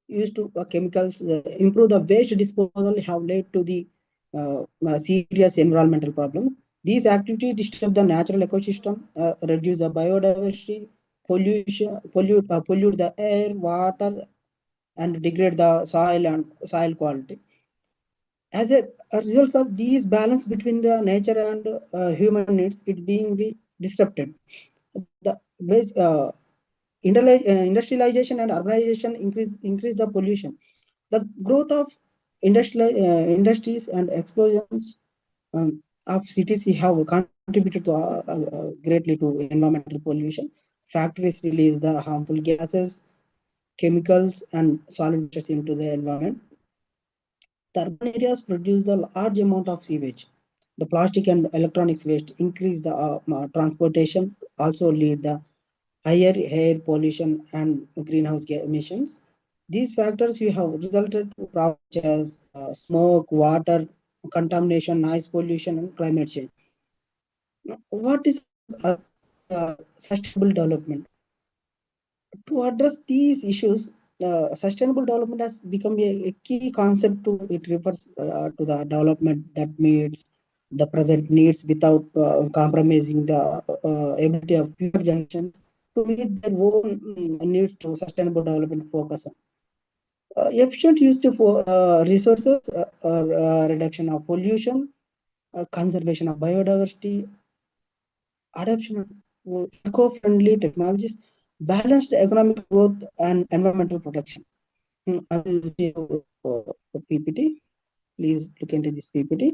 used to chemicals, improve the waste disposal have led to the serious environmental problem. These activities disturb the natural ecosystem, reduce the biodiversity, pollute the air, water, and degrade the soil and soil quality. As a result of these balance between the nature and human needs, it being the disrupted. The industrialization and urbanization increase the pollution. The growth of industries and explosions of cities have contributed to greatly to environmental pollution. Factories release the harmful gases, chemicals, and solid wastes into the environment. The urban areas produce a large amount of sewage. The plastic and electronics waste increase the transportation, also lead the higher air pollution and greenhouse gas emissions. These factors we have resulted to problems such as smoke, water contamination, noise pollution, and climate change. What is sustainable development? To address these issues, sustainable development has become a key concept. It refers to the development that meets the present needs without compromising the ability of future generations to meet their own needs. To sustainable development focus on efficient use of resources, reduction of pollution, conservation of biodiversity, adoption of eco-friendly technologies, balanced economic growth, and environmental protection. I will give a PPT. Please look into this PPT.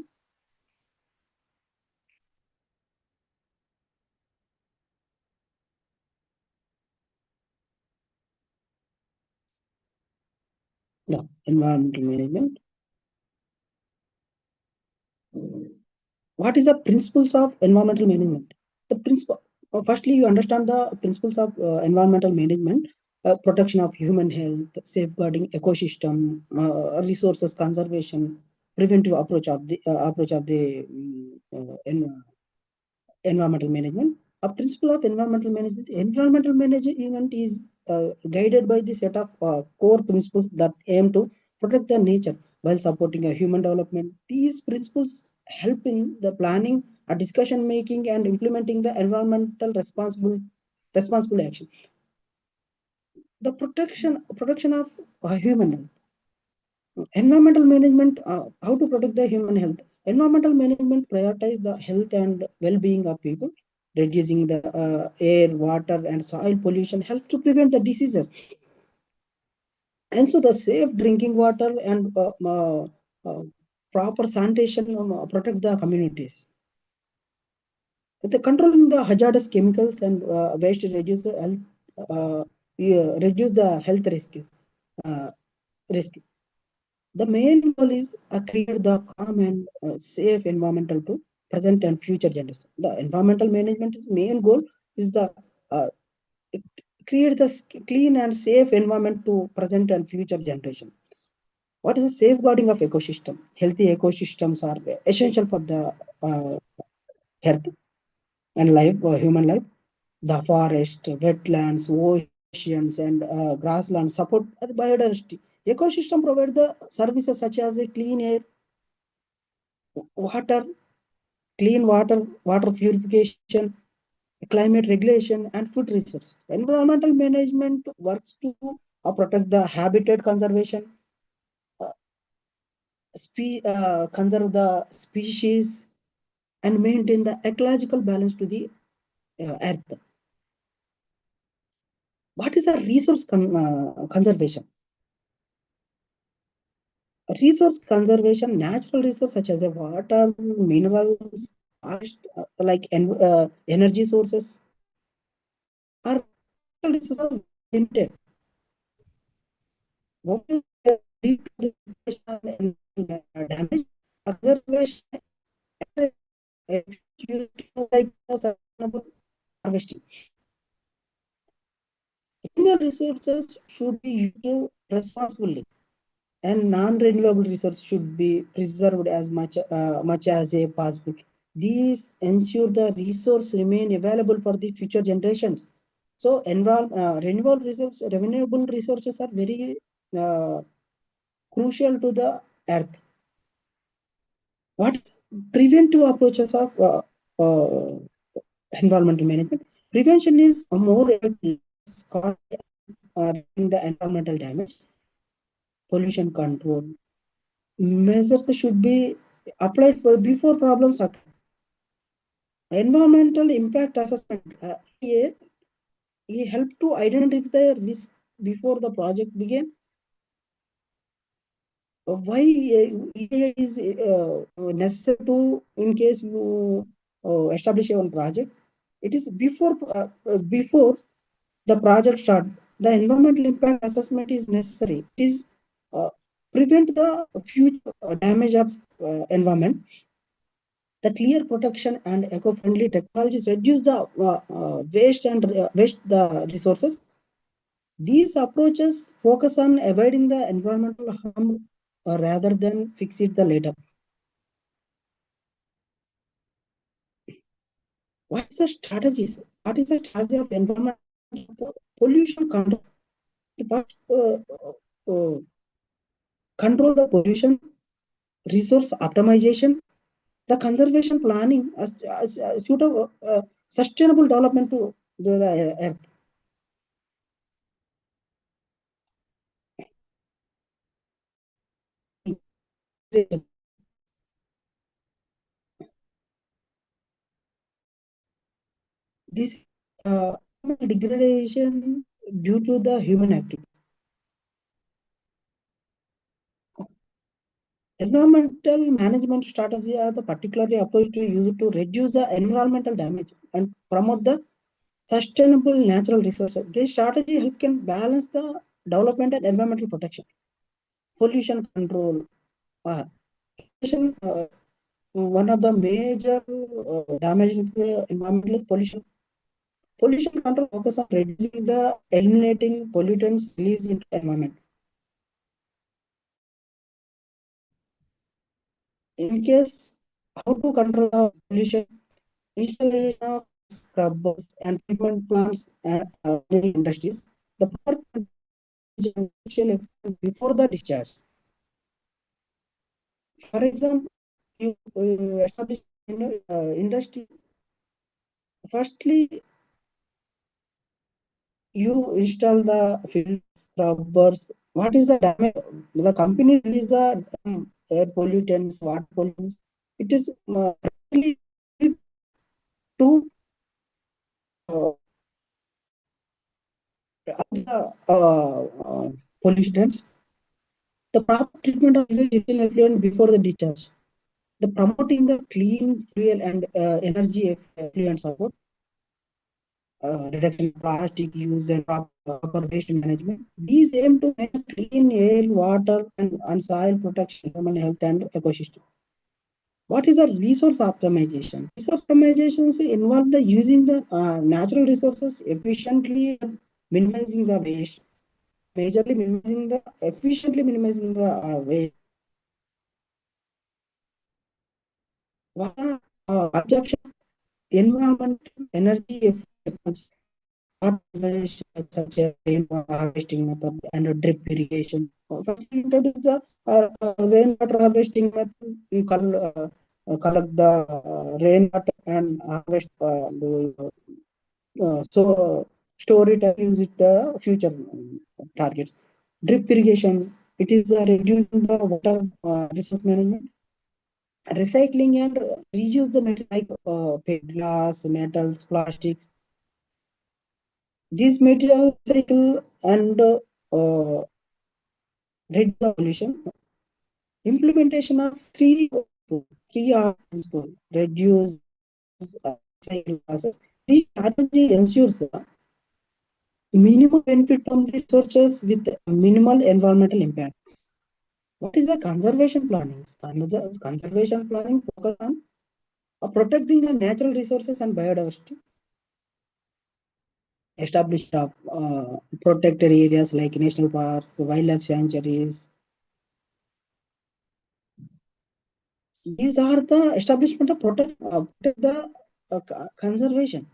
The environmental management. What is the principles of environmental management? The principle. Firstly, you understand the principles of environmental management: protection of human health, safeguarding ecosystem, resources conservation, preventive approach of the environmental management. A principle of environmental management. Environmental management is guided by the set of core principles that aim to protect the nature while supporting a human development. These principles help in the planning, discussion making, and implementing the environmental responsible action. The protection of human health. Environmental management, how to protect the human health. Environmental management prioritize the health and well-being of people. Reducing the air, water, and soil pollution helps to prevent the diseases. And so the safe drinking water and uh, proper sanitation protect the communities. The controlling the hazardous chemicals and waste reduce the health, reduce the health uh, risk. The main goal is create the calm and safe environmental to present and future generations. The environmental management's main goal is the uh, create the clean and safe environment to present and future generation. What is the safeguarding of ecosystem? Healthy ecosystems are essential for the health and life, human life. The forest, wetlands, oceans, and grasslands support biodiversity. Ecosystem provide the services such as a clean air, water, clean water, water purification, climate regulation, and food resource. Environmental management works to protect the habitat conservation, uh, conserve the species, and maintain the ecological balance to the earth. What is the resource conservation? Resource conservation, natural resources such as water, minerals, like energy sources, are resources limited. What is lead to the damage? Observation, like sustainable harvesting. Renewable resources should be used responsibly, and non-renewable resources should be preserved as much as possible. These ensure the resource remain available for the future generations. So, renewable resources are very uh, crucial to the earth. What preventive approaches of environmental management? Prevention is more effective in the environmental damage. Pollution control measures should be applied for before problems occur. Environmental impact assessment. He helped to identify the risk before the project began. Why EIA is necessary to in case you establish one project? It is before the project start. The environmental impact assessment is necessary. It is uh, prevent the future damage of environment. The clear protection and eco-friendly technologies reduce the waste the resources. These approaches focus on avoiding the environmental harm rather than fix it the later. What is the strategies? What is the strategy of environmental pollution control? First, control the pollution, resource optimization, the conservation planning as suitable sustainable development to the earth. This degradation due to the human activity. Environmental management strategies are the particularly approach to use to reduce the environmental damage and promote the sustainable natural resources. This strategy help can balance the development and environmental protection, pollution control. Uh, pollution, one of the major damage to the environmental is pollution. Pollution control focus on reducing the eliminating pollutants released into the environment. In case how to control the pollution, installation of scrubbers and treatment plants and industries. The power condition before the discharge. For example, you establish industry. Firstly, you install the field scrubbers. What is the damage? The company release the air pollutants, water pollutants. It is really to the pollutants. The proper treatment of little effluent before the discharge. The promoting the clean fuel and energy effluent support, reduction of plastic use and proper waste management. These aim to maintain clean air, water, and soil protection, human health and ecosystem. What is the resource optimization? Resource optimization involve the using the natural resources efficiently and minimizing the waste. Majorly minimizing the efficiently minimizing the waste. What are absorption, environment, energy efficiency, such as rainwater harvesting method and drip irrigation. First, we introduce the rainwater harvesting method. You collect the rainwater and harvest, so store it and use it the future targets. Drip irrigation. It is reducing the water resource management. Recycling and reuse the metal like glass, metals, plastics. These material cycle and reduce the pollution. Implementation of three R principle, reduce cycle process. This strategy ensures minimum benefit from the resources with minimal environmental impact. What is the conservation planning? Conservation planning focus on protecting the natural resources and biodiversity. Established protected areas like national parks, wildlife sanctuaries. These are the establishment of protect the conservation.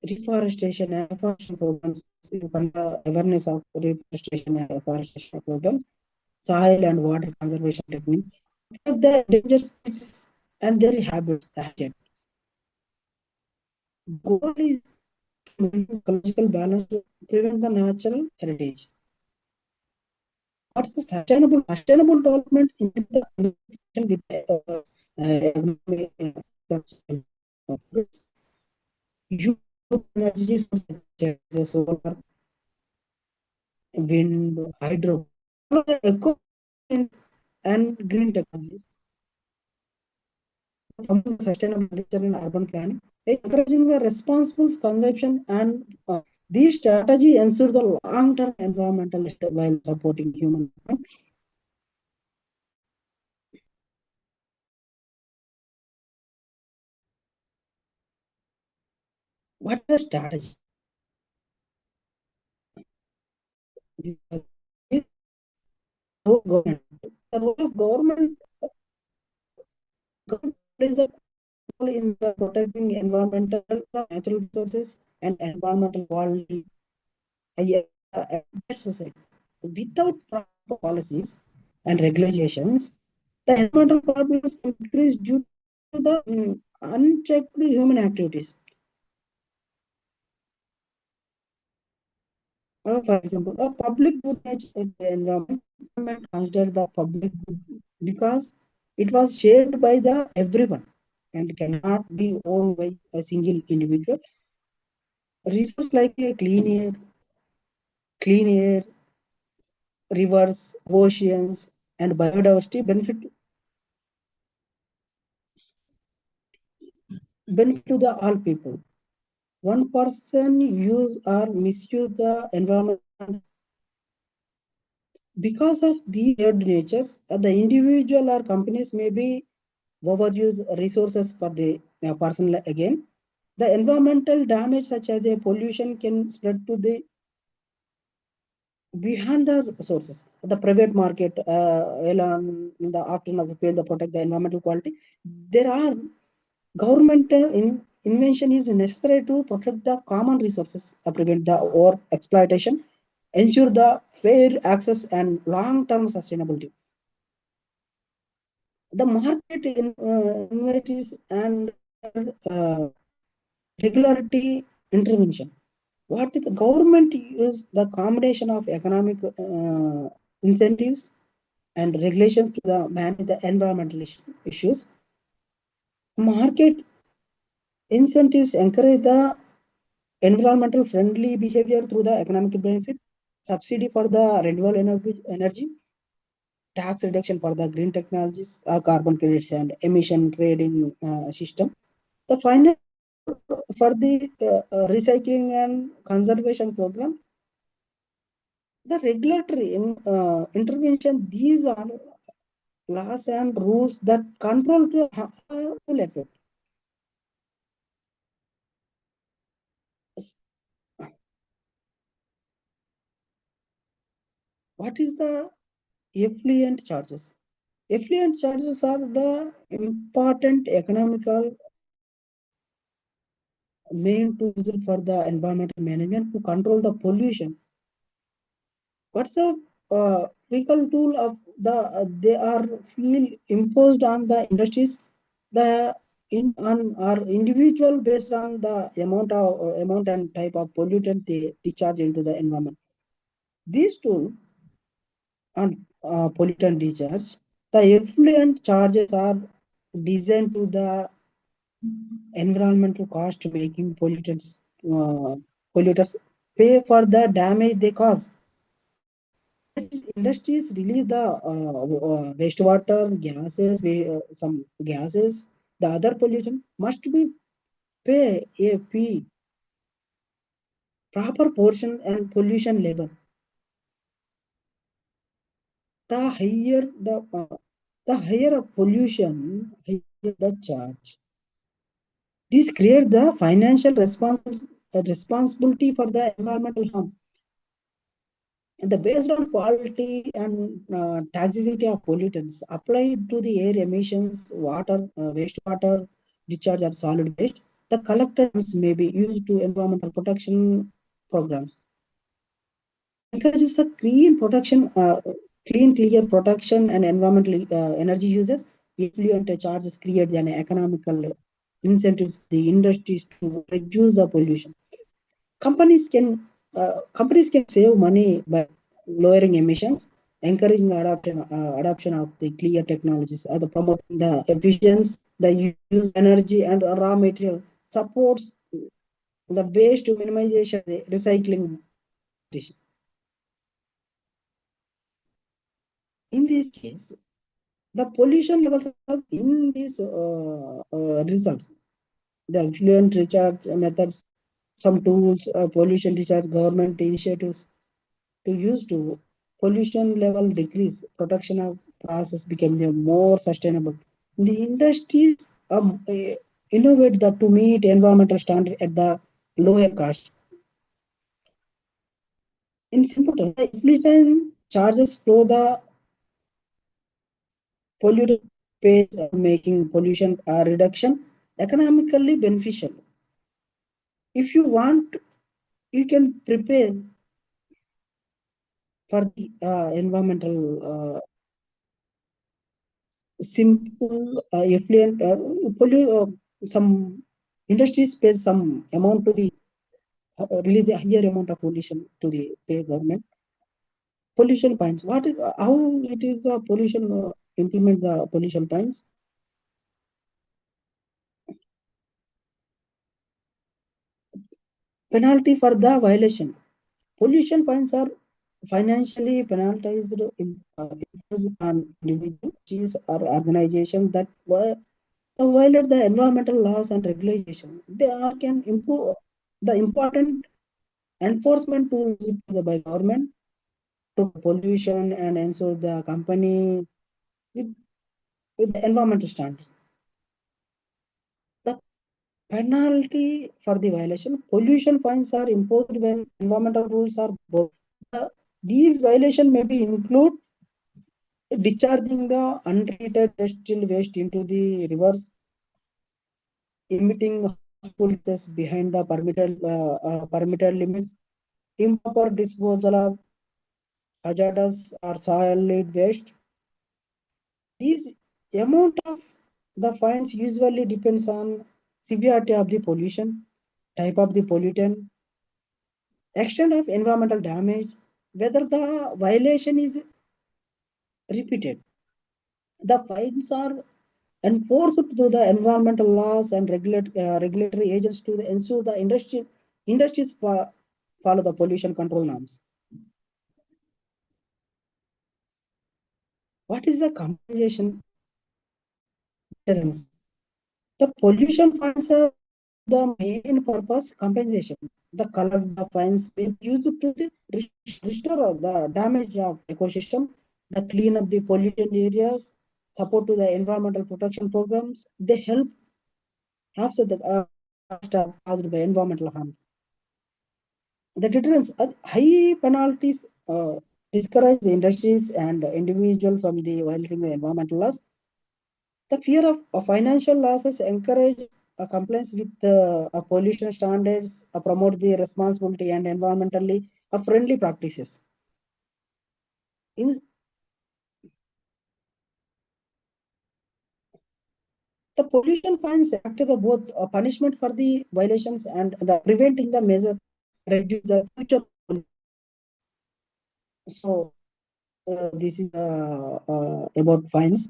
reforestation and afforestation programs, awareness of reforestation and afforestation programs, soil and water conservation techniques, protect the endangered species and their habitat. The goal is to maintain ecological balance to prevent the natural heritage. What's the sustainable development in the communication with the economic use energy sources such as solar, wind, hydro, eco and green technologies, promoting sustainable agriculture and urban planning, encouraging the responsible consumption, and these strategies ensure the long-term environmental health while supporting human development. What is the strategy? This is government. The role of government is the role in the protecting environmental, natural resources, and environmental quality and society. Without proper policies and regulations, the environmental problems increase due to the unchecked human activities. For example, a public good nature in the environment considered the public good because it was shared by the everyone and cannot be owned by a single individual. Resources like clean air, rivers, oceans, and biodiversity benefit to the all people. One person use or misuse the environment because of the shared natures. The individual or companies may be overuse resources for the personal again. The environmental damage such as a pollution can spread to the behind the sources. The private market, along in the often of the field to protect the environmental quality. There are governmental invention is necessary to protect the common resources, prevent the over exploitation, ensure the fair access and long-term sustainability. The market innovators and uh, regularity intervention. What is the government use the combination of economic incentives and regulations to manage the environmental issues. Market incentives encourage the environmental friendly behavior through the economic benefit, subsidy for the renewable energy, tax reduction for the green technologies, carbon credits and emission trading system. The final for the recycling and conservation program, the regulatory intervention, these are laws and rules that control to harmful effects. What is the effluent charges? Effluent charges are the important economical main tools for the environmental management to control the pollution. What's the vehicle tool of the they are feel imposed on the industries the in on our individual based on the amount and type of pollutant they discharge into the environment. These tools on pollutant discharge, the effluent charges are designed to the environmental cost, making polluters pay for the damage they cause. Industries release the wastewater gases, some gases, the other pollution must be pay a fee, proper portion and pollution level. The higher the higher pollution, higher the charge. This creates the financial responsibility for the environmental harm. And the based on quality and toxicity of pollutants applied to the air emissions, water, wastewater, discharge or solid waste. The collected funds may be used to environmental protection programs. Encourages a clean, clear protection and environmental energy uses. Effluent charges create an economical incentives the industries to reduce the pollution. Companies can save money by lowering emissions, encouraging the adoption of the clear technologies, the promoting the efficiency, the use of energy and the raw material supports the waste to minimization, the recycling. In this case, the pollution levels are in these results. The effluent recharge methods, some tools, pollution recharge government initiatives to use to pollution level decrease, production of process became the more sustainable. The industries innovate that to meet environmental standard at the lower cost. In simple terms, the effluent charges flow the pollutant pays, making pollution reduction economically beneficial. If you want, you can prepare for the environmental simple effluent some industries pay some amount to the release a higher amount of pollution to the pay government. Pollution fines. What is how it is the pollution implement the pollution fines? Penalty for the violation. Pollution fines are financially penalized on individuals or organizations that violate the environmental laws and regulations. They are can improve the important enforcement tools by government to pollution and ensure the companies with, with the environmental standards. The penalty for the violation, pollution fines are imposed when environmental rules are broken. These violations may be include discharging the untreated industrial waste into the rivers, emitting harmful gases behind the permitted limits, improper disposal of hazardous or solid waste. These amount of the fines usually depends on severity of the pollution, type of the pollutant, extent of environmental damage, whether the violation is repeated. The fines are enforced through the environmental laws and regulatory agents to ensure the industries follow the pollution control norms. What is the compensation deterrence? The pollution fines are the main purpose compensation. The collect the fines being used to the restore the damage of ecosystem, the clean up the polluted areas, support to the environmental protection programs. They help offset the cost caused by environmental harms. The deterrence, high penalties discourage the industries and individuals from the violating the environmental laws. The fear of financial losses encourage compliance with pollution standards, promote the responsibility and environmentally friendly practices. In the pollution fines act as both a punishment for the violations and the preventing the measure reduce the future. So this is about fines.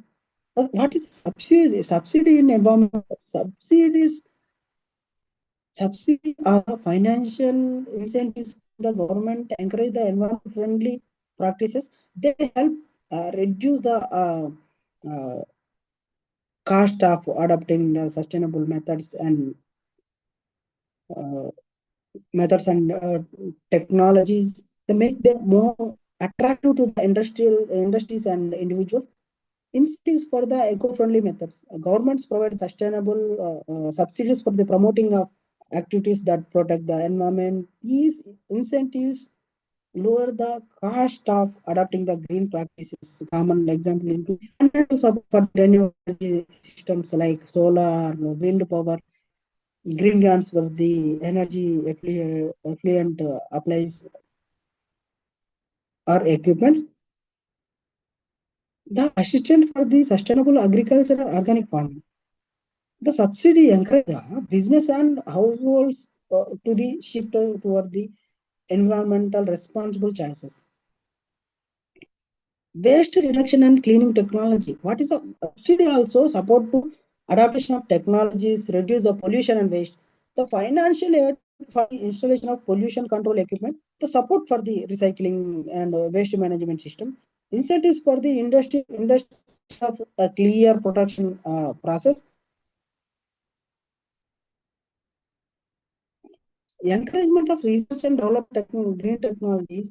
What is subsidy? Subsidy in environment. Subsidy are financial incentives the government encourage the environment friendly practices. They help reduce the uh, cost of adopting the sustainable uh, methods and technologies. They make them more attractive to the industrial industries and individuals. Incentives for the eco-friendly methods. Governments provide sustainable subsidies for the promoting of activities that protect the environment. These incentives lower the cost of adopting the green practices. Common example include financial support for renewable energy systems like solar, wind power, green guns for the energy effluent applies or equipments. The assistance for the sustainable agriculture and organic farming. The subsidy encourage business and households to the shift toward the environmental responsible choices. Waste reduction and cleaning technology. What is the subsidy also support to adaptation of technologies, reduce the pollution and waste. The financial aid for the installation of pollution control equipment, the support for the recycling and waste management system, incentives for the industry of a clear production process, encouragement of research and development green technologies.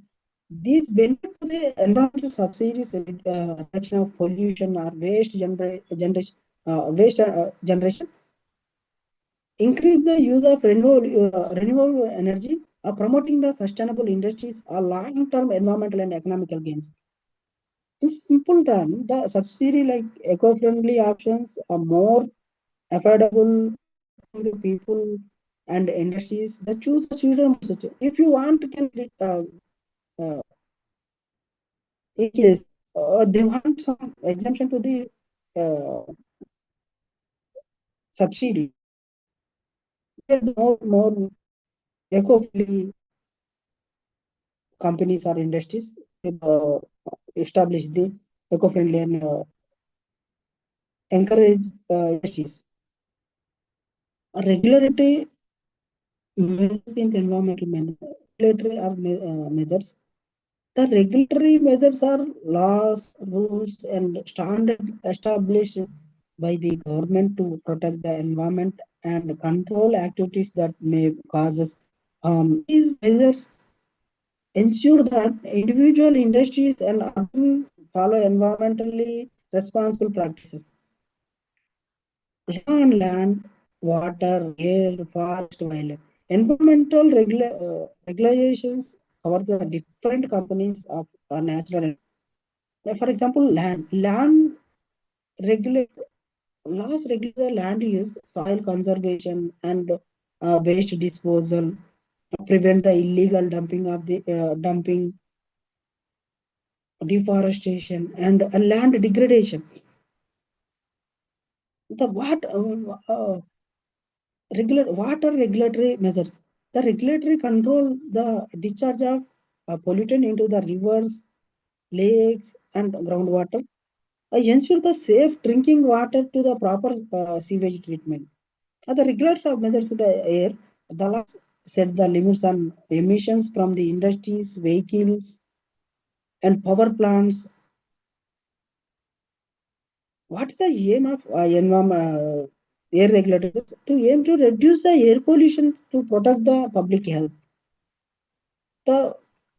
These benefit to the environmental subsidies, reduction of pollution or waste generation, increase the use of renewable energy, promoting the sustainable industries or long-term environmental and economical gains. In simple terms, the subsidy like eco-friendly options are more affordable to the people and industries that choose the children. If you want, you can uh, in case they want some exemption to the uh, subsidy, get the more eco-friendly companies or industries uh, establish the eco-friendly and encourage industries. Regulatory measures in environmental regulatory measures. The regulatory measures are laws, rules, and standards established by the government to protect the environment and control activities that may cause us harm. These measures ensure that individual industries and urban follow environmentally responsible practices. Law on land, water, air, forest, wildlife. Environmental regulations cover the different companies of natural. For example, land regulate laws regulate the land use, soil conservation, and waste disposal. Prevent the illegal dumping, deforestation, and land degradation. The water regulatory measures. The regulatory control the discharge of pollutant into the rivers, lakes, and groundwater. Ensure the safe drinking water to the proper sewage treatment. The regulatory measures to the air. The laws set the limits on emissions from the industries, vehicles, and power plants. What is the aim of air regulators? To aim to reduce the air pollution to protect the public health. The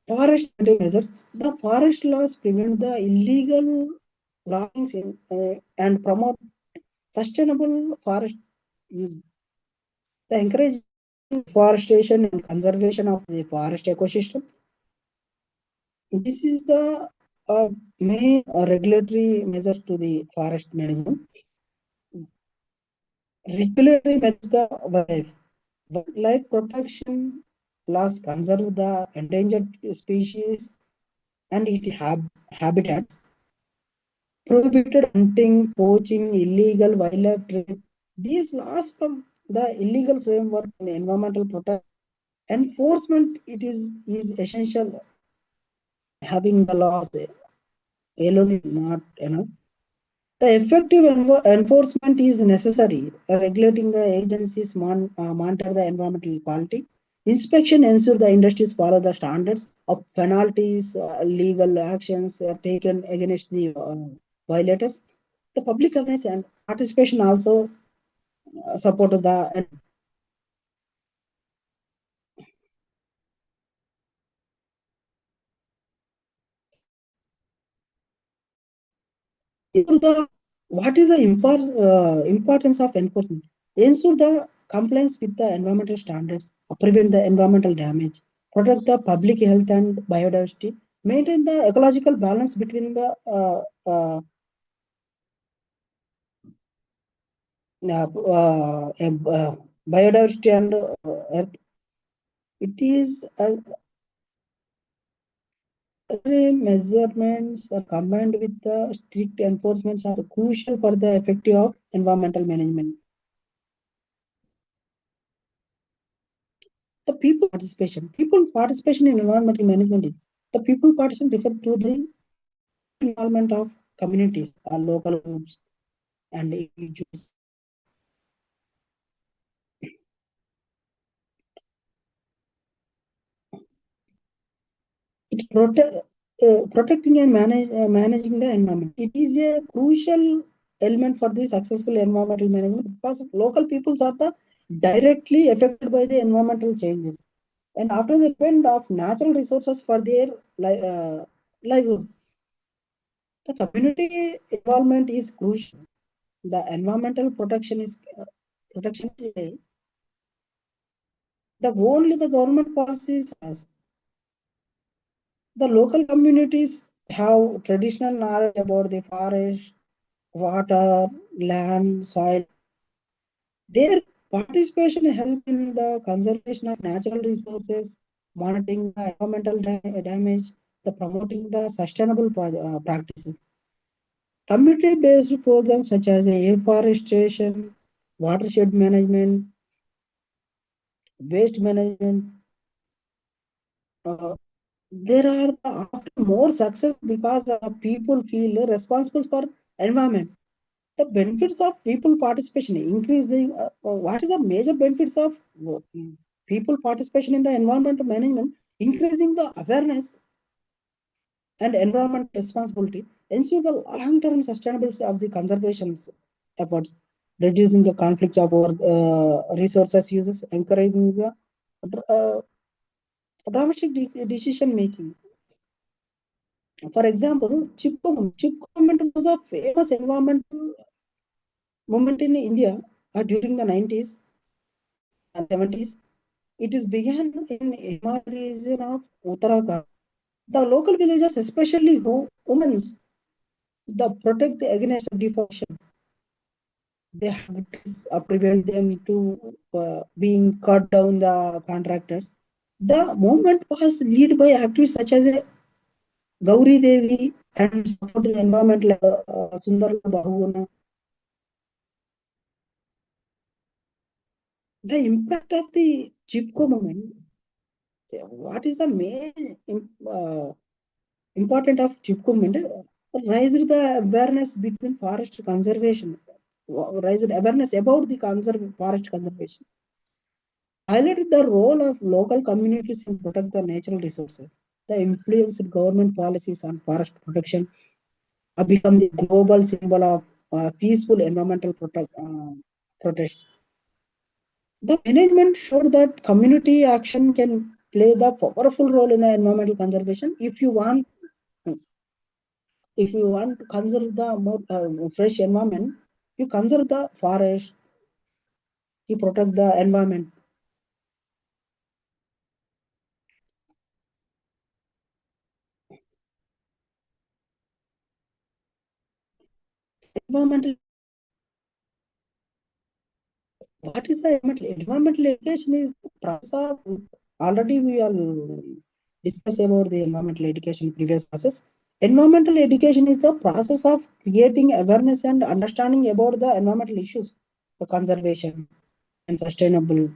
forest measures. The forest laws prevent the illegal logging and promote sustainable forest use. The encourage forestation and conservation of the forest ecosystem. This is the main regulatory measures to the forest management. Regulatory measures the wildlife. Wildlife protection laws conserve the endangered species and its habitats. Prohibited hunting, poaching, illegal wildlife trade. These laws from the illegal framework and environmental protection enforcement is essential. Having the laws alone is not enough. The effective enforcement is necessary. Regulating the agencies monitor the environmental quality. Inspection ensure the industries follow the standards of penalties, legal actions are taken against the violators. The public awareness and participation also support the ensure the what is the importance of enforcement? Ensure the compliance with the environmental standards, prevent the environmental damage, protect the public health and biodiversity, maintain the ecological balance between the uh, biodiversity and earth. It is measurements are combined with the strict enforcements are crucial for the effective of environmental management. The people participation in environmental management is the people participation refer to the involvement of communities or local groups and individuals. It protecting and managing the environment. It is a crucial element for the successful environmental management because local peoples are the directly affected by the environmental changes and after the depend of natural resources for their livelihood. The community involvement is crucial. The environmental protection is protection today. The only the government policies has the local communities have traditional knowledge about the forest, water, land, soil. Their participation help in the conservation of natural resources, monitoring the environmental damage, the promoting the sustainable practices. Community-based programs such as afforestation, watershed management, waste management, uh, there are often more success because people feel responsible for environment. The benefits of people participation increasing. What is the major benefits of people participation in the environmental management? Increasing the awareness and environment responsibility, ensure the long-term sustainability of the conservation efforts, reducing the conflicts of our resources uses, encouraging the uh, dramatic decision making. For example, Chipko movement was a famous environmental movement in India during the 90s and 70s. It is began in Himalayan region of Uttarakhand. The local villagers, especially women, the protect against deforestation. They have to prevent them to being cut down the contractors. The movement was led by activists such as Gauri Devi and support the environment like Sundar Bahuguna. The impact of the Chipko movement, what is the main important of Chipko movement? Raised the awareness between forest conservation, raised awareness about the forest conservation, highlighted the role of local communities in protect the natural resources. The influence of government policies on forest protection have become the global symbol of peaceful environmental protest. The management showed that community action can play the powerful role in the environmental conservation. If you want to conserve the more fresh environment, you conserve the forest, you protect the environment. Environmental What is the environmental? Environmental education is the process of already we are discussed about the environmental education in previous classes. Environmental education is the process of creating awareness and understanding about the environmental issues, the conservation and sustainable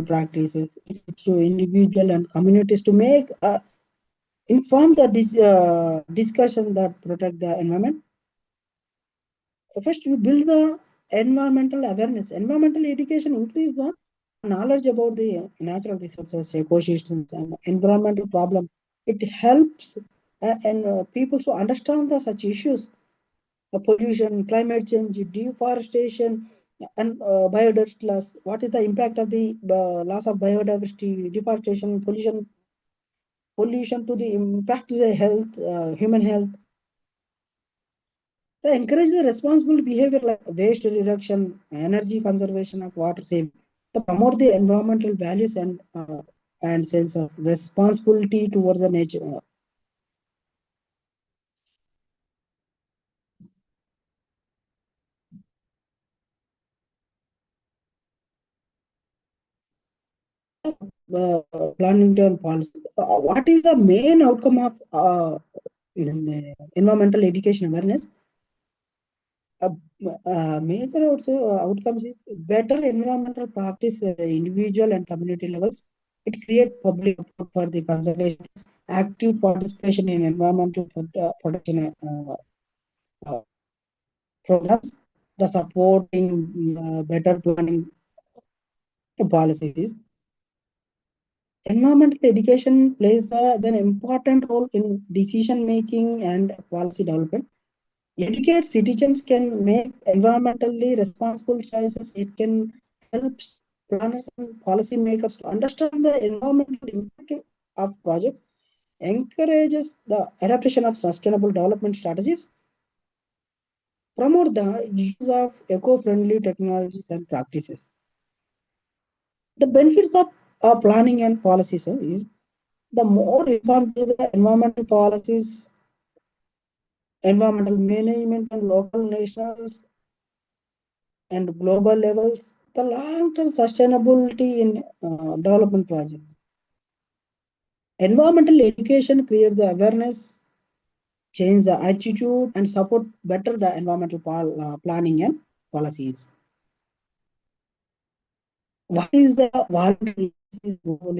practices to individual and communities to make inform the discussion that protect the environment. First, we build the environmental awareness. Environmental education increase the knowledge about the natural resources, ecosystems, and environmental problem. It helps and people to understand the such issues, pollution, climate change, deforestation, and biodiversity loss. What is the impact of the loss of biodiversity, deforestation, pollution to the impact to the health, human health. They encourage the responsible behavior like waste reduction, energy conservation of water saving. To promote the environmental values and sense of responsibility towards the nature. planning and policy. What is the main outcome of environmental education awareness? uh, Major also outcomes is better environmental practice at the individual and community levels. It creates public support for the conservation, active participation in environmental protection uh, programs, the supporting better planning policies. Environmental education plays an important role in decision making and policy development. Educate citizens can make environmentally responsible choices. It can help planners and policymakers to understand the environmental impact of projects, encourages the adaptation of sustainable development strategies, promote the use of eco-friendly technologies and practices. The benefits of planning and policies is the more informed the environmental policies, environmental management and local, national and global levels, the long-term sustainability in development projects. Environmental education creates the awareness, change the attitude, and support better the environmental planning and policies. What is the voluntary role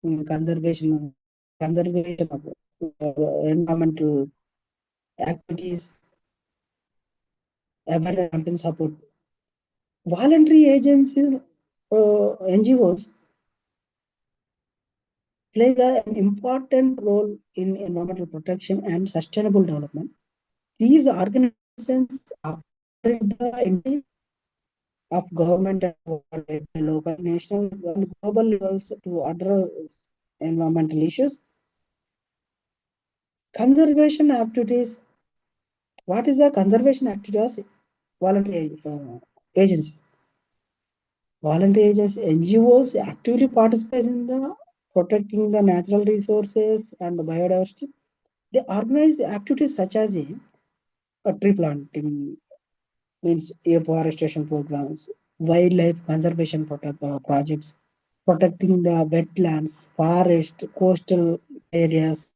in conservation of environmental activities, awareness and support? Voluntary agencies, NGOs, play an important role in environmental protection and sustainable development. These organizations operate the entity of government and local, national, and global levels to address environmental issues. Conservation activities. What is the conservation activities? Voluntary agencies. Voluntary agencies, NGOs actively participate in the protecting the natural resources and biodiversity. They organize activities such as a tree planting, means afforestation programs, wildlife conservation projects, protecting the wetlands, forest, coastal areas,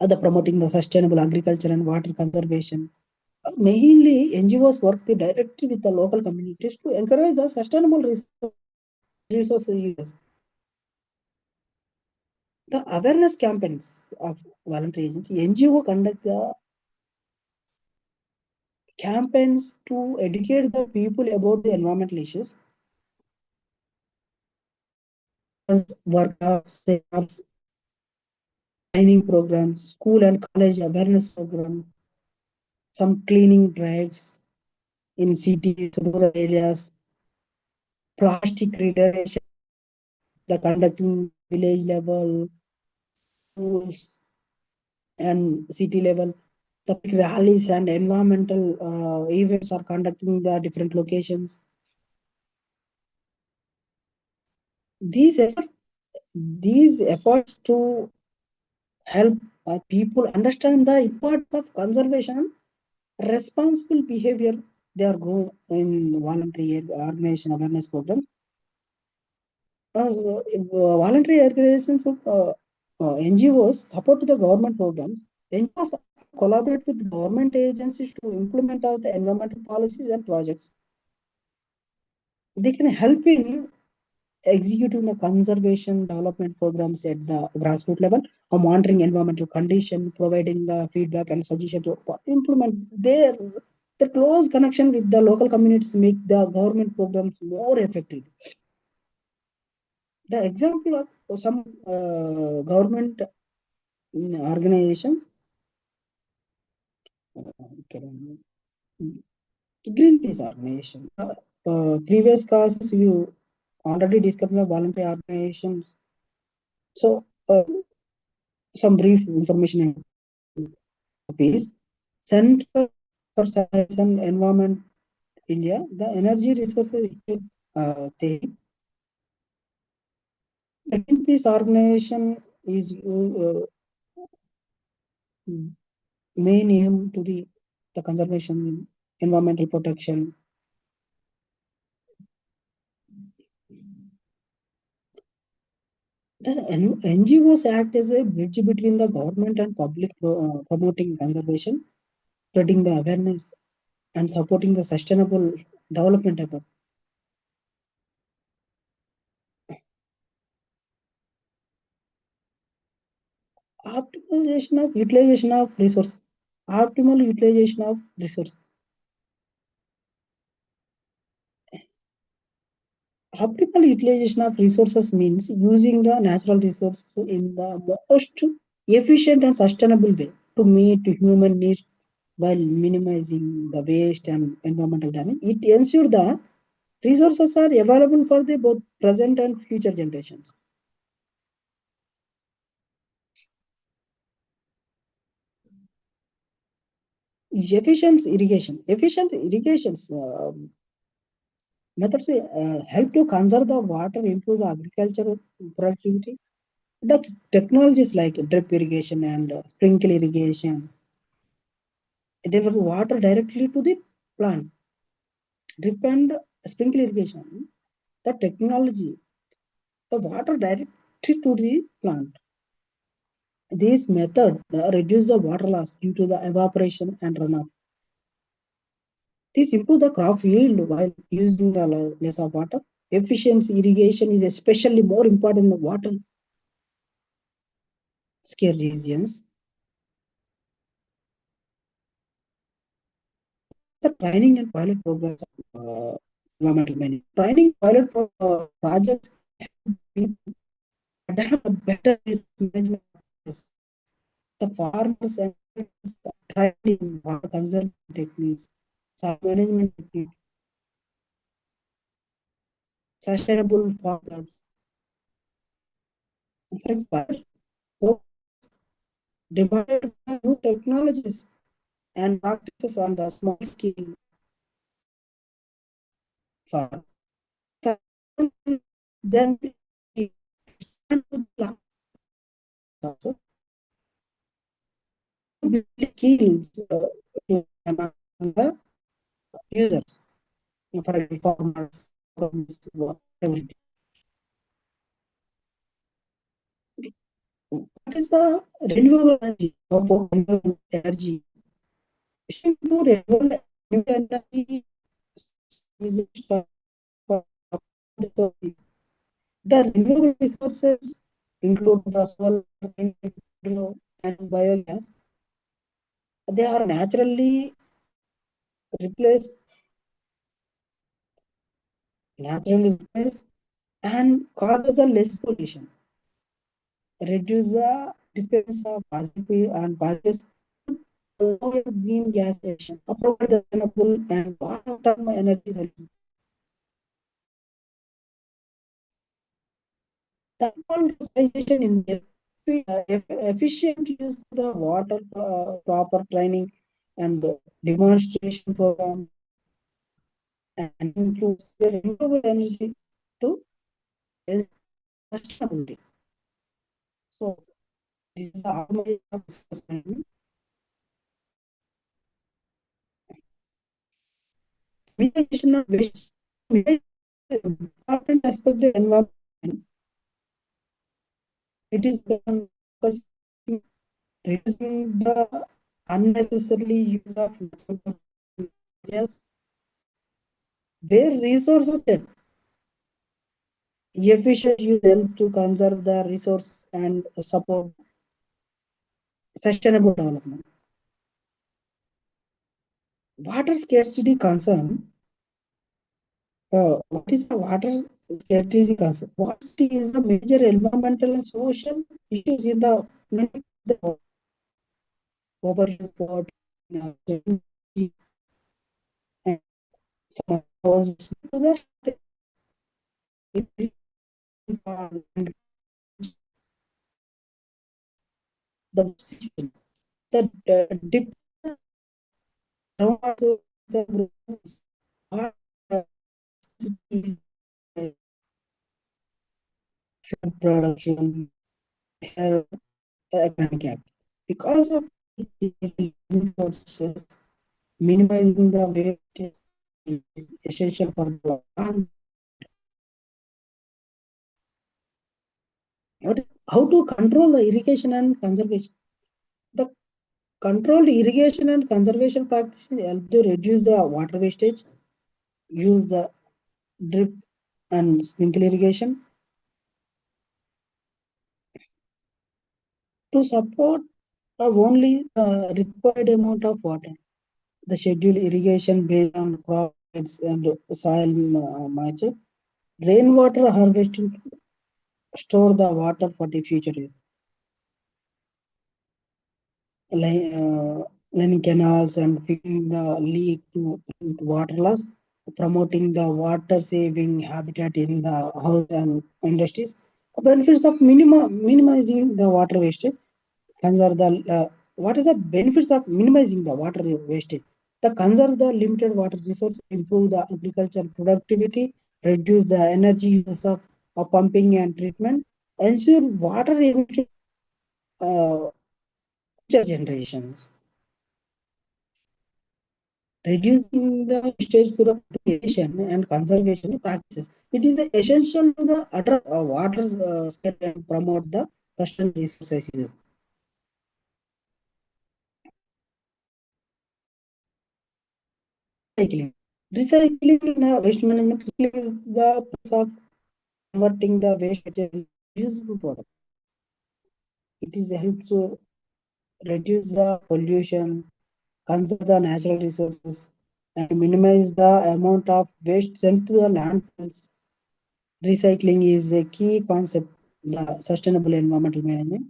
other promoting the sustainable agriculture and water conservation. Mainly, NGOs work directly with the local communities to encourage the sustainable resource use. The awareness campaigns of voluntary agency, NGO conduct the campaigns to educate the people about the environmental issues, workshops, seminars, training programs, school and college awareness programs, some cleaning drives in cities, rural areas, plastic reduction, the conducting village level, schools and city level. The big rallies and environmental events are conducting the different locations. These efforts, these efforts to help people understand the importance of conservation, responsible behavior. They are going in voluntary organization awareness programs. Voluntary organizations of NGOs support the government programs. NGOs collaborate with government agencies to implement out the environmental policies and projects. They can help in executing the conservation development programs at the grassroots level, or monitoring environmental condition, providing the feedback and suggestion to implement their the close connection with the local communities make the government programs more effective. The example of some government organizations, okay, Greenpeace organization. Previous classes you already discussed the voluntary organizations. So some brief information is Center for Science and Environment India, the Energy Resources thing. The Greenpeace organization is main aim to the conservation, environmental protection. The NGOs act as a bridge between the government and public, promoting conservation, spreading the awareness, and supporting the sustainable development effort. Optimization of utilization of resource. Optimal utilization of resource. Optimal utilization of resources means using the natural resources in the most efficient and sustainable way to meet human needs while minimizing the waste and environmental damage. It ensures that resources are available for the both present and future generations. Efficient irrigations methods help to conserve the water, improve the agricultural productivity. The technologies like drip irrigation and sprinkle irrigation deliver water directly to the plant. Drip and sprinkle irrigation, the technology, the water directly to the plant. This method reduce the water loss due to the evaporation and runoff. This improve the crop yield while using the less of water. Efficiency irrigation is especially more important in the water scarce regions. The training and pilot programs of environmental management. Training pilot projects adapt a better risk management practices. The farmers and trained in water conservation techniques, soil management techniques, sustainable farms. For example, divided by new technologies and practices on the small scale farm. Then we expand to the large build skills to among the users, for farmers, everything. What is the renewable energy? For renewable energy, shifting to renewable energy is for resources. The renewable resources include the solar, wind, and biogas. They are naturally replaced and causes the less pollution, reduce the dependence of fossil fuel and fossil lower green gas emission, provide the sustainable and long-term energy solution. Thermal utilization in efficient use of the water, proper training and demonstration program, and includes the renewable energy to sustainability. So this is how my discussion. Mitigation of waste. Waste is an important aspect of the environment. It is focusing reducing the unnecessarily use of natural areas where resources are efficient use help to conserve the resource and support sustainable development. Water scarcity concern. What is the water scarcity concern? Water scarcity is a major environmental and social issues in the overuse water and some to the the situation that dip down the water is food production, health, economic activity. Because of these resources, minimizing the waste is essential for the long. How to control the irrigation and conservation? The controlled irrigation and conservation practices help to reduce the water wastage, use the drip and sprinkle irrigation to support only the required amount of water. The scheduled irrigation based on crop heights and soil moisture. Rainwater harvesting to store the water for the future use. Lining canals and filling the leak to prevent water loss, promoting the water saving habitat in the house and industries. Benefits of minimizing the water wastage. Conserve the what is the benefits of minimizing the water wastage? The conserve the limited water resource, improve the agriculture productivity, reduce the energy use of pumping and treatment, ensure water availability uh, future generations. Reducing the wastage through irrigation and conservation practices. It is essential to the address water scale and promote the sustainable resources use. Recycling. Recycling in the waste management is the process of converting the waste material into usable product. It is helps to reduce the pollution, conserve the natural resources, and minimize the amount of waste sent to the landfills. Recycling is a key concept in the sustainable environmental management.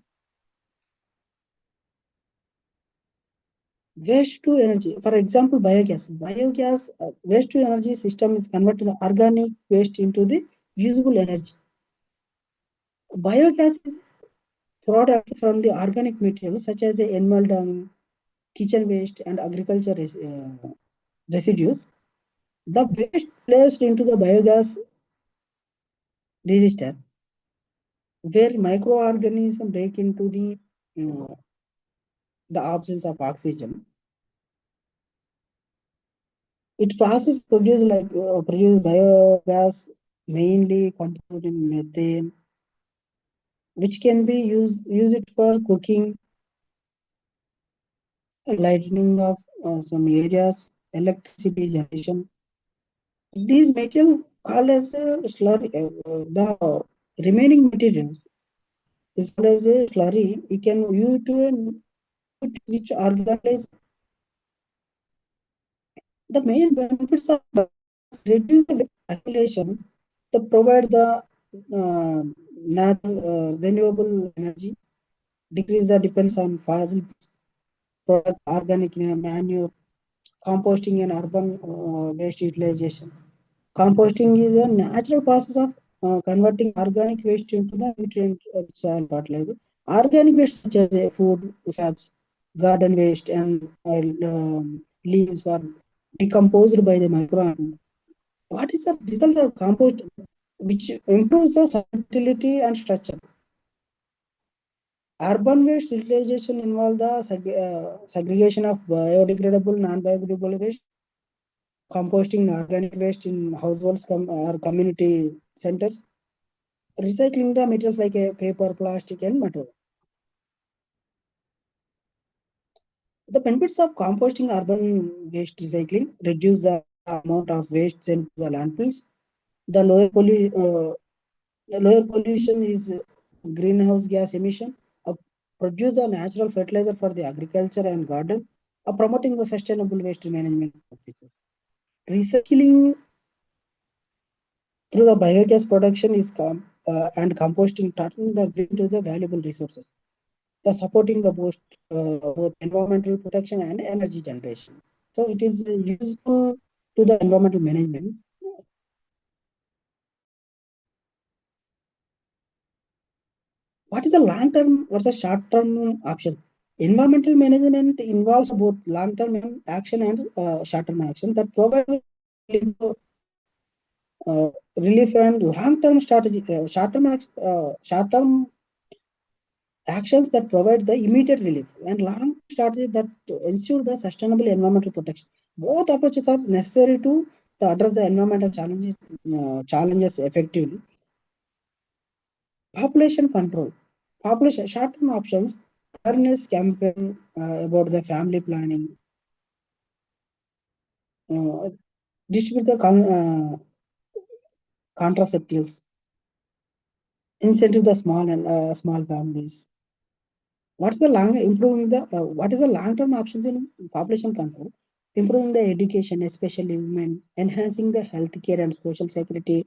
Waste to energy, for example, biogas. Biogas waste to energy system is converted the organic waste into the usable energy. Biogas is product from the organic materials such as the animal dung, kitchen waste, and agriculture residues. The waste placed into the biogas digester, where microorganisms break into the absence of oxygen. It process produce biogas mainly contributing methane, which can be use it for cooking, lighting of some areas, electricity generation. These material called as slurry. The remaining materials is called as a slurry. We can use to which organize the main benefits of reduce the accumulation, to provide the natural renewable energy, decrease the dependence on fossil product, organic manure, composting and urban waste utilization. Composting is a natural process of converting organic waste into the nutrient soil fertilizer. Organic waste such as food scraps, garden waste, and leaves are decomposed by the microorganisms. What is the result of compost, which improves the fertility and structure? Urban waste utilization involves the segregation of biodegradable, non-biodegradable waste, composting organic waste in households or community centers, recycling the materials like paper, plastic, and metal. The benefits of composting urban waste recycling reduce the amount of waste sent to the landfills. The lower pollution is greenhouse gas emission, produce a natural fertilizer for the agriculture and garden, promoting the sustainable waste management practices. Recycling through the biogas production is and composting, turning the green to the valuable resources, the supporting the both environmental protection and energy generation. So it is useful to the environmental management. What is the long term versus short term option? Environmental management involves both long term action and short term action that provide relief and long term strategy. Short term actions that provide the immediate relief and long strategies that ensure the sustainable environmental protection. Both approaches are necessary to address the environmental challenges effectively. Population control. Population short-term options, awareness campaign about the family planning, uh, distribute the contraceptives, incentive the small and small families. What is the long improving the what is the long-term options in population control? Improving the education, especially women, enhancing the healthcare and social security,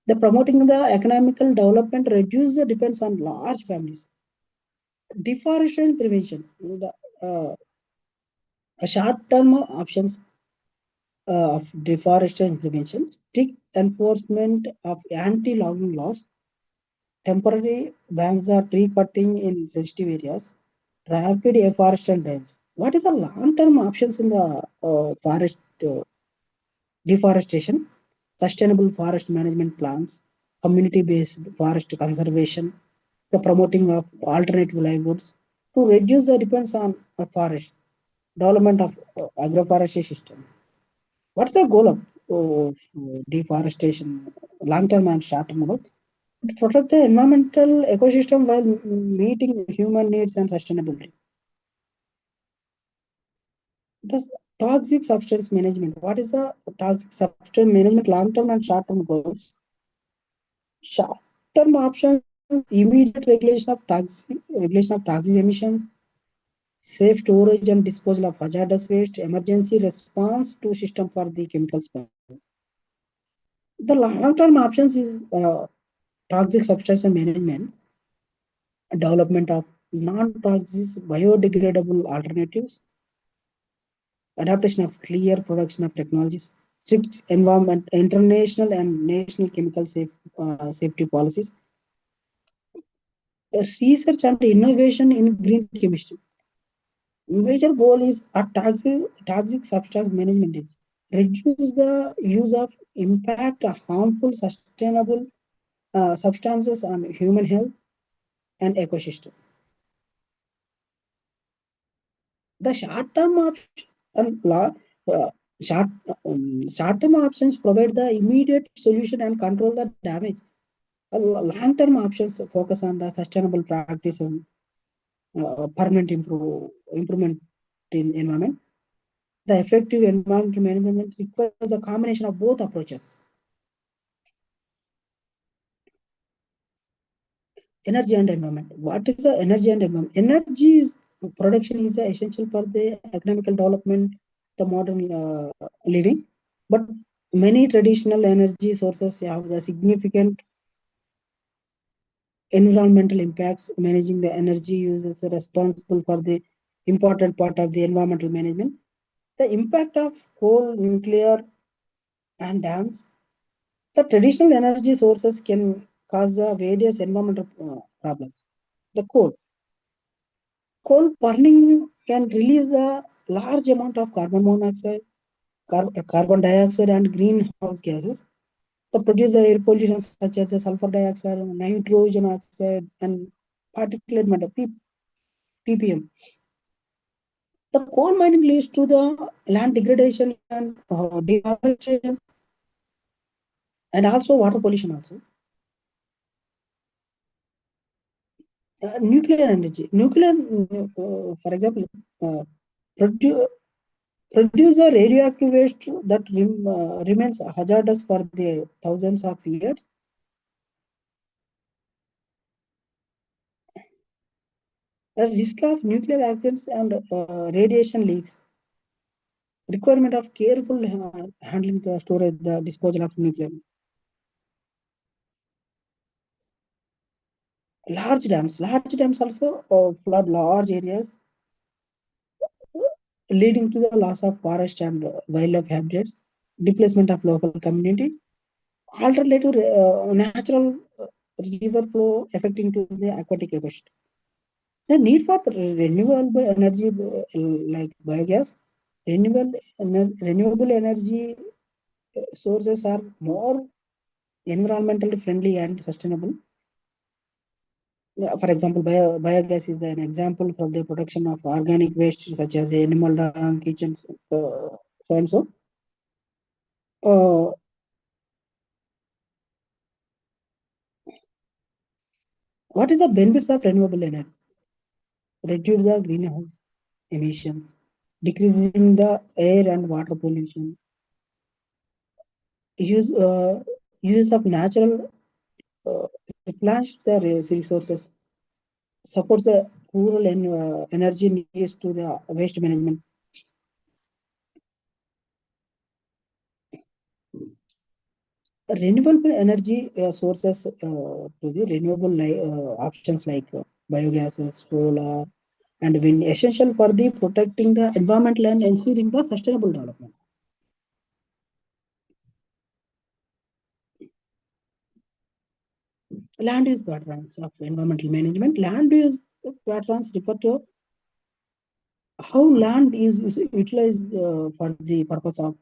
the promoting the economical development, reduce the depends on large families. Deforestation prevention, the short-term options of deforestation prevention, strict enforcement of anti-logging laws, temporary bans on tree cutting in sensitive areas, rapid afforestation dams. What is the long-term options in the forest deforestation? Sustainable forest management plans, community-based forest conservation, the promoting of alternative livelihoods to reduce the dependence on a forest, development of agroforestry system. What's the goal of deforestation, long-term and short-term goal? To protect the environmental ecosystem while meeting human needs and sustainability. The toxic substance management. What is the toxic substance management long-term and short-term goals? Short-term options, immediate regulation of toxic emissions, safe storage and disposal of hazardous waste, emergency response to system for the chemical spill. The long-term options is toxic substance management, development of non-toxic biodegradable alternatives, adaptation of clear production of technologies, strict environment, international and national chemical safety policies, research and innovation in green chemistry. Major goal is a toxic substance management is reduce the use of impact harmful sustainable substances on human health and ecosystem. The short-term options and short short-term options provide the immediate solution and control the damage. Long-term options focus on the sustainable practice and permanent improvement in environment. The effective environmental management requires the combination of both approaches. Energy and environment. What is the energy and environment? Energy is, production is essential for the economical development, the modern living. But many traditional energy sources have the significant environmental impacts. Managing the energy use is responsible for the important part of the environmental management. The impact of coal, nuclear, and dams. The traditional energy sources can cause various environmental problems. The coal burning can release a large amount of carbon monoxide, carbon dioxide, and greenhouse gases that produce the air pollution such as the sulfur dioxide, nitrogen oxide, and particulate matter (ppm). The coal mining leads to the land degradation and deforestation, and also water pollution. Also, nuclear energy, for example, uh, produ- produce a radioactive waste that remains hazardous for the thousands of years. The risk of nuclear accidents and radiation leaks. Requirement of careful handling the storage, the disposal of nuclear. Large dams also flood large areas, leading to the loss of forest and wildlife habitats, displacement of local communities, alternative natural river flow affecting to the aquatic ecosystem. The need for the renewable energy like biogas, renewable energy sources are more environmentally friendly and sustainable. For example, biogas is an example for the production of organic waste such as animal dung, kitchen, so and so. Uh, What is the benefits of renewable energy? Reduce the greenhouse emissions, decreasing the air and water pollution, use use of natural uh, replenish the resources, supports the rural and energy needs to the waste management. Renewable energy sources to the renewable options like biogases, solar, and wind essential for the protecting the environment and ensuring the sustainable development. Land use patterns of environmental management. Land use patterns refer to how land is utilized for the purpose of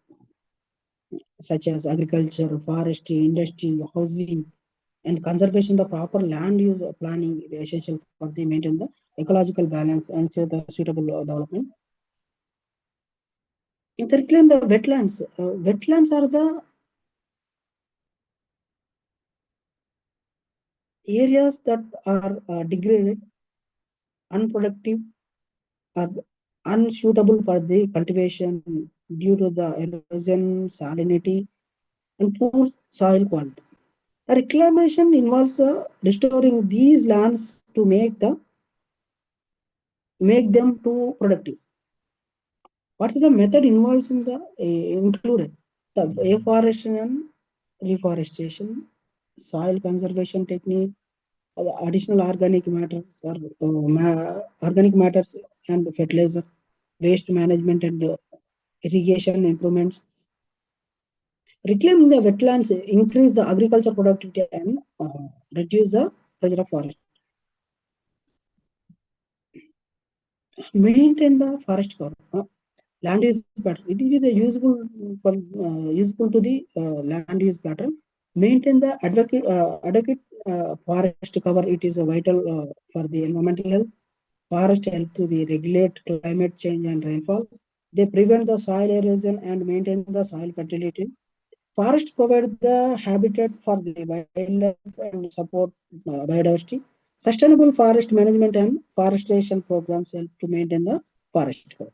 such as agriculture, forestry, industry, housing, and conservation. The proper land use planning is essential for the maintain the ecological balance and ensure the suitable development. The reclaim the wetlands. Wetlands are the areas that are degraded, unproductive, or unsuitable for the cultivation due to the erosion, salinity, and poor soil quality. A reclamation involves restoring these lands to make them too productive. What is the method involved in the included? The afforestation and reforestation, soil conservation technique, the additional organic matters or organic matters and fertilizer, waste management and irrigation improvements. Reclaiming the wetlands increase the agriculture productivity and reduce the pressure of forest. Maintain the forest cover. Land use pattern. It is a useful to the land use pattern. Maintain the adequate forest cover. It is a vital for the environmental health. Forest help to the regulate climate change and rainfall. They prevent the soil erosion and maintain the soil fertility. Forests provide the habitat for the wildlife and support biodiversity. Sustainable forest management and forestation programs help to maintain the forest cover.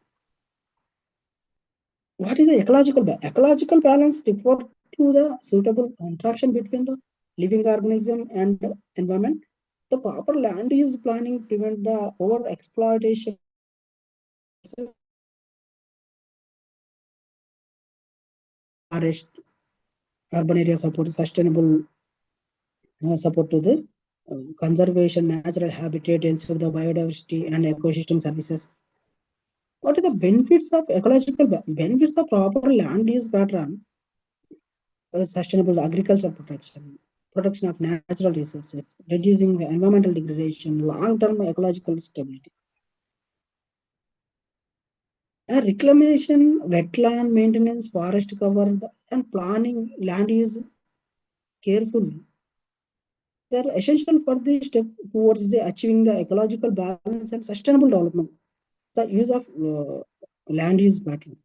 What is the ecological balance? Ecological balance refers to the suitable interaction between the living organism and the environment. The proper land use planning prevent the over exploitation forest urban area support sustainable support to the conservation natural habitat ensure the biodiversity and ecosystem services. What are the benefits of ecological benefits of proper land use pattern? Sustainable agriculture protection, protection of natural resources, reducing the environmental degradation, long-term ecological stability. Reclamation, wetland maintenance, forest cover, and planning land use carefully. They are essential for the step towards the achieving the ecological balance and sustainable development. The use of land use pattern.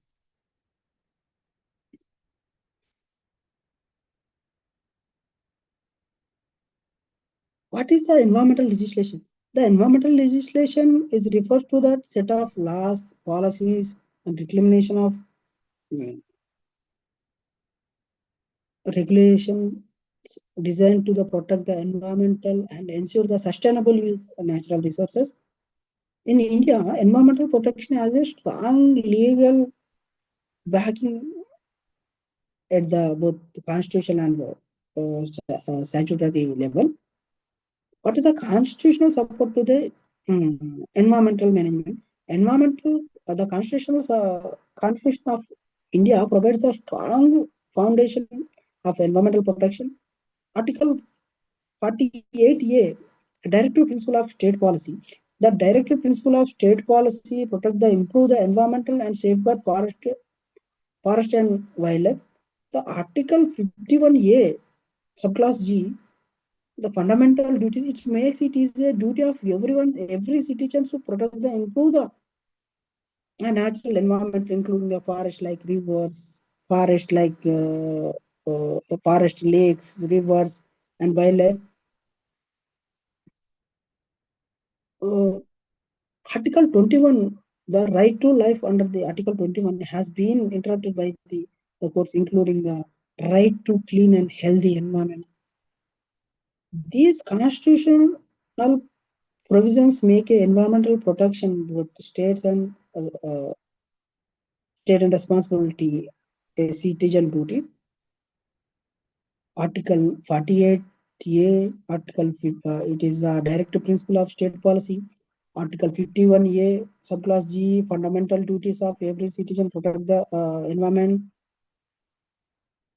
What is the environmental legislation? The environmental legislation is refers to that set of laws, policies, and reclamation of mm, regulations designed to the protect the environmental and ensure the sustainable use of natural resources. In India, environmental protection has a strong legal backing at the both constitution and statutory level. What is the constitutional support to the environmental management? Environmental, Constitution of India provides a strong foundation of environmental protection. Article 48A, Directive Principle of State Policy. The Directive Principle of State Policy protect the improve the environmental and safeguard forest and wildlife. The Article 51A, subclass G, the fundamental duties, it makes it is a duty of everyone, every citizen to protect the improve the natural environment, including the forest like rivers, forest like forest lakes, rivers, and wildlife. Article 21, the right to life under the Article 21 has been interrupted by the courts, including the right to clean and healthy environment. These constitutional provisions make a environmental protection both state and responsibility a citizen duty. Article 48A, it is a directive principle of state policy. Article 51A, subclass G, fundamental duties of every citizen protect the environment.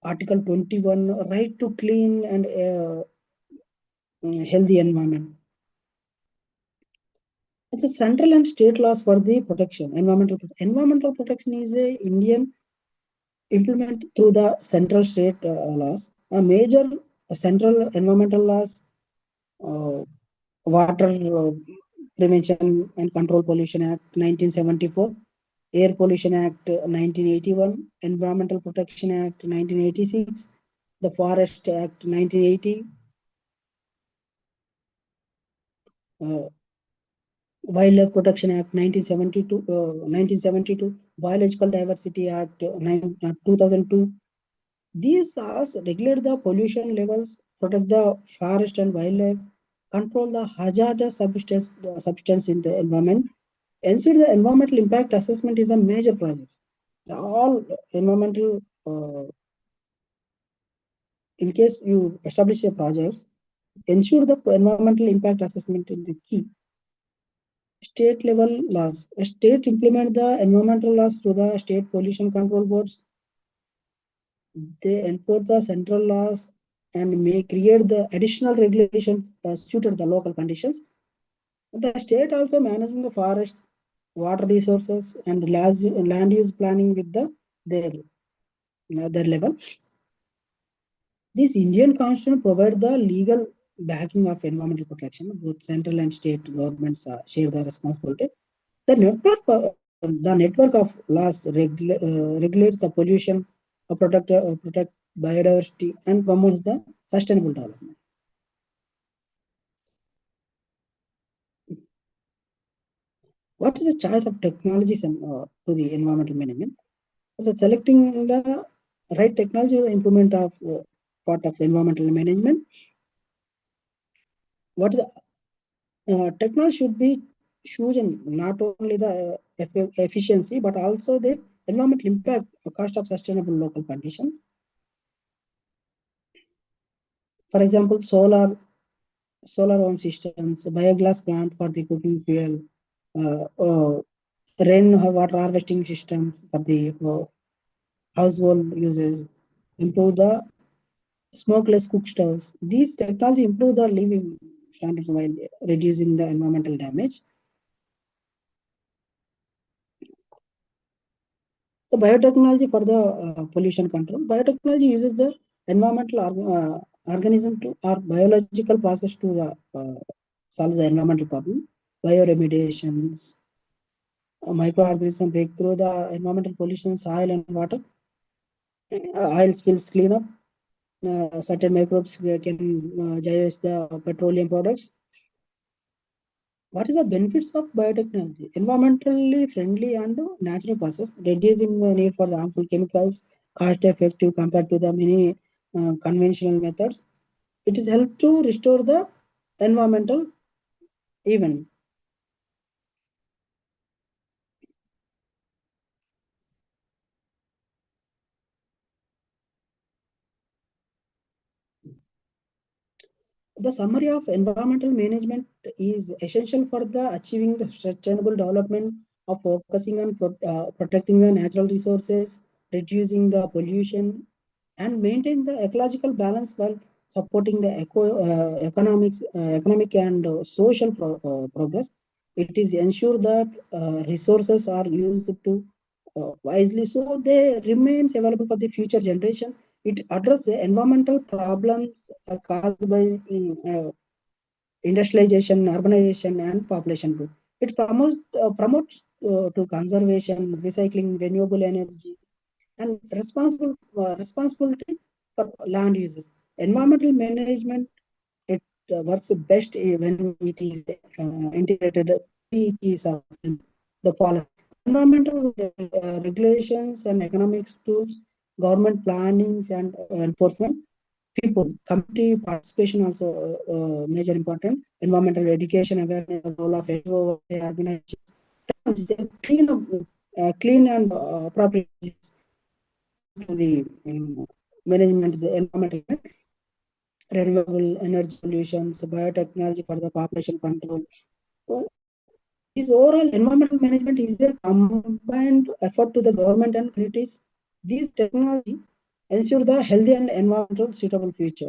Article 21, right to clean and healthy environment. It's a central and state laws for the protection. Environmental protection is a Indian implement through the central state laws. A major central environmental laws, uh, Water Prevention and Control Pollution Act 1974, Air Pollution Act 1981, Environmental Protection Act 1986, the Forest Act 1980, uh, Wildlife Protection Act 1972, Biological Diversity Act 2002. These laws regulate the pollution levels, protect the forest and wildlife, control the hazardous substance in the environment, ensure the environmental impact assessment is a major project. All environmental, in case you establish a project, ensure the environmental impact assessment is the key. State level laws. A state implement the environmental laws to the state pollution control boards. They enforce the central laws and may create the additional regulations suited the local conditions. The state also managing the forest, water resources, and land use planning with their level. This Indian constitution provides the legal backing of environmental protection. Both central and state governments share the responsibility. The network of laws regulates the pollution, protect biodiversity, and promotes the sustainable development. What is the choice of technologies to the environmental management? So selecting the right technology is the improvement of part of environmental management. What is the technology should be chosen not only the efficiency but also the environmental impact, cost of sustainable local condition. For example, solar home systems, biogas plant for the cooking fuel, rain water harvesting system for the household uses, improve the smokeless cook stoves. These technology improve the living standards while reducing the environmental damage. The biotechnology for the pollution control. Biotechnology uses the environmental organism to or biological process to solve the environmental problem. Bioremediations, microorganisms break through the environmental pollution, soil and water. Oil spills clean up. Certain microbes can digest the petroleum products. What is the benefits of biotechnology? Environmentally friendly and natural process, reducing the need for the harmful chemicals, cost effective compared to the many conventional methods. It is help to restore the environmental even. The summary of environmental management is essential for the achieving the sustainable development of focusing on protecting the natural resources, reducing the pollution, and maintain the ecological balance while supporting the economic and social progress. It is ensure that resources are used to wisely so they remains available for the future generation. It addresses the environmental problems caused by industrialization, urbanization, and population growth. It promotes to conservation, recycling, renewable energy, and responsibility for land uses. Environmental management it works best when it is integrated three keys of the following: environmental regulations and economics tools, government plannings and enforcement, people, community participation also major important, environmental education, awareness, the role of NGO organizations, clean and appropriate to the management, the environmental, renewable energy solutions, biotechnology for the population control. So, this overall environmental management is a combined effort to the government and communities. These technology ensure the healthy and environmental suitable future.